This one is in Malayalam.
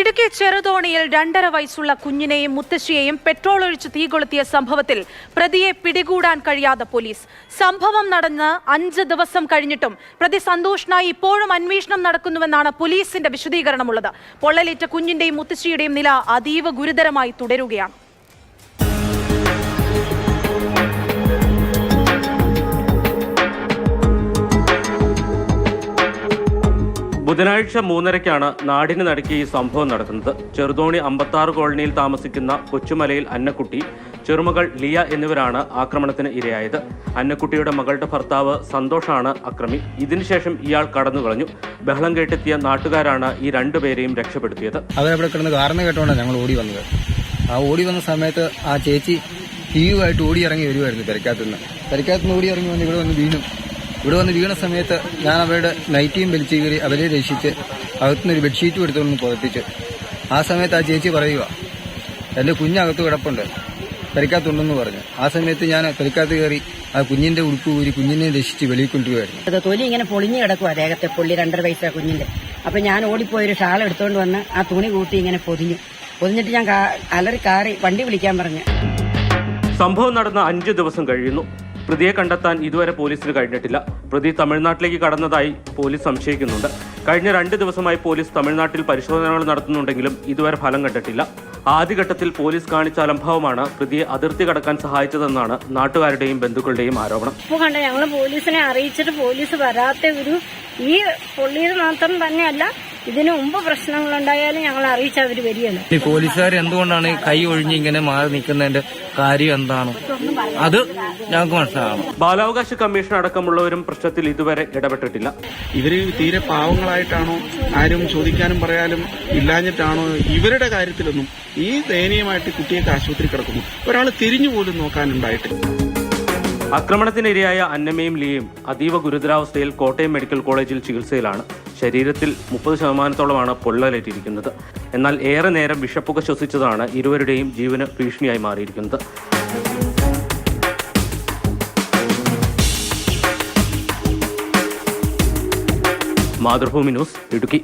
ഇടുക്കി ചെറുതോണിയിൽ 2.5 വയസ്സുള്ള കുഞ്ഞിനെയും മുത്തശ്ശിയെയും പെട്രോൾ ഒഴിച്ച് തീകൊളുത്തിയ സംഭവത്തിൽ പ്രതിയെ പിടികൂടാൻ കഴിയാതെ പോലീസ്. സംഭവം നടന്ന് 5 ദിവസം കഴിഞ്ഞിട്ടും പ്രതി സന്തോഷിനായി ഇപ്പോഴും അന്വേഷണം നടക്കുന്നുവെന്നാണ് പോലീസിന്റെ വിശദീകരണമുള്ളത്. പൊള്ളലേറ്റ കുഞ്ഞിന്റെയും മുത്തശ്ശിയുടെയും നില അതീവ ഗുരുതരമായി തുടരുകയാണ്. ബുധനാഴ്ച 3:30-ക്കാണ് നാടിന് നടുക്കി ഈ സംഭവം നടക്കുന്നത്. ചെറുതോണി 56 കോളനിയിൽ താമസിക്കുന്ന കൊച്ചുമലയിൽ അന്നക്കുട്ടി, ചെറുമകൾ ലിയ എന്നിവരാണ് ആക്രമണത്തിന് ഇരയായത്. അന്നക്കുട്ടിയുടെ മകളുടെ ഭർത്താവ് സന്തോഷാണ് അക്രമി. ഇതിനുശേഷം ഇയാൾ കടന്നുകളഞ്ഞു. ബഹളം കേട്ടെത്തിയ നാട്ടുകാരാണ് ഈ രണ്ടുപേരെയും രക്ഷപ്പെടുത്തിയത്. അവരവിടെ കിടന്ന് കാരണം കേട്ടോണ്ടാണ് ഞങ്ങൾ ഓടി വന്നത്. ആ ഓടി വന്ന സമയത്ത് ആ ചേച്ചി ടീയുമായിട്ട് ഓടി ഇറങ്ങി വരുമായിരുന്നു പെരക്കകത്തുനിന്ന് ഓടി ഇറങ്ങി വന്ന് ഇവിടെ വന്ന് വീണ സമയത്ത് ഞാൻ അവരുടെ നൈറ്റിയും വലിച്ചു കയറി അവരെ രക്ഷിച്ച് അകത്തുനിന്ന് ഒരു ബെഡ്ഷീറ്റും എടുത്തുകൊണ്ട് പുതപ്പിച്ച്. ആ സമയത്ത് ആ ചേച്ചി പറയുക, എൻ്റെ കുഞ്ഞകത്ത് കിടപ്പുണ്ട്, പെരക്കകത്തുണ്ടെന്ന് പറഞ്ഞു. ആ സമയത്ത് ഞാൻ പെരക്കകത്ത് കയറി ആ കുഞ്ഞിന്റെ ഉടുപ്പ് ഊരി കുഞ്ഞിനെ രക്ഷിച്ച് വെളിയിൽ കൊണ്ടുപോയായിരുന്നു. തൊലി ഇങ്ങനെ പൊളിഞ്ഞു കിടക്കുക അദ്ദേഹത്തെ, പൊള്ളി 2.5 വയസ്സായ കുഞ്ഞിന്റെ. അപ്പൊ ഞാൻ ഓടിപ്പോയൊരു ഷാൾ എടുത്തോണ്ട് വന്ന് ആ തുണി കൂട്ടി ഇങ്ങനെ പൊതിഞ്ഞിട്ട് ഞാൻ അലറി കാറി വണ്ടി വിളിക്കാൻ പറഞ്ഞു. സംഭവം നടന്ന 5 ദിവസം കഴിയുന്നു. പ്രതിയെ കണ്ടെത്താൻ ഇതുവരെ പോലീസിന് കഴിഞ്ഞിട്ടില്ല. പ്രതി തമിഴ്നാട്ടിലേക്ക് കടന്നതായി പോലീസ് സംശയിക്കുന്നുണ്ട്. കഴിഞ്ഞ 2 ദിവസമായി പോലീസ് തമിഴ്നാട്ടിൽ പരിശോധനകൾ നടത്തുന്നുണ്ടെങ്കിലും ഇതുവരെ ഫലം കണ്ടിട്ടില്ല. ആദ്യഘട്ടത്തിൽ പോലീസ് കാണിച്ച അലംഭാവമാണ് പ്രതിയെ അതിർത്തി കടക്കാൻ സഹായിച്ചതെന്നാണ് നാട്ടുകാരുടെയും ബന്ധുക്കളുടെയും ആരോപണം. ഞങ്ങൾ പോലീസിനെ അറിയിച്ചിട്ട് പോലീസ് വരാത്ത ഈ പൊള്ളിയത് മാത്രം തന്നെയല്ല, ഇതിനു മുമ്പ് പ്രശ്നങ്ങളുണ്ടായാലും ഞങ്ങൾ അറിയിച്ച അവർ വരികയാണ്. ഈ പോലീസുകാർ എന്തുകൊണ്ടാണ് കൈ ഒഴിഞ്ഞ് ഇങ്ങനെ മാറി നിൽക്കുന്നതിന്റെ കാര്യം എന്താണ് അത് ഞങ്ങൾക്ക് മനസ്സിലാകണം. ബാലാവകാശ കമ്മീഷൻ അടക്കമുള്ളവരും പ്രശ്നത്തിൽ ഇതുവരെ ഇടപെട്ടിട്ടില്ല. ഇവര് തീരെ പാവങ്ങളായിട്ടാണോ, ആരും ചോദിക്കാനും പറയാനും ഇല്ലാഞ്ഞിട്ടാണോ, ഇവരുടെ കാര്യത്തിലൊന്നും ഈ ദയനീയമായിട്ട് കുട്ടിയൊക്കെ ആശുപത്രി കിടക്കുന്നു, ഒരാൾ തിരിഞ്ഞു പോലും നോക്കാനുണ്ടായിട്ടില്ല. ആക്രമണത്തിനിരയായ അന്നമ്മയും ലിയയും അതീവ ഗുരുതരാവസ്ഥയിൽ കോട്ടയം മെഡിക്കൽ കോളേജിൽ ചികിത്സയിലാണ്. ശരീരത്തിൽ 30% പൊള്ളലേറ്റിരിക്കുന്നത്. എന്നാൽ ഏറെ നേരം വിഷപ്പുക ശ്വസിച്ചതാണ് ഇരുവരുടെയും ജീവന് ഭീഷണിയായി മാറിയിരിക്കുന്നത്. മാതൃഭൂമി ന്യൂസ്, ഇടുക്കി.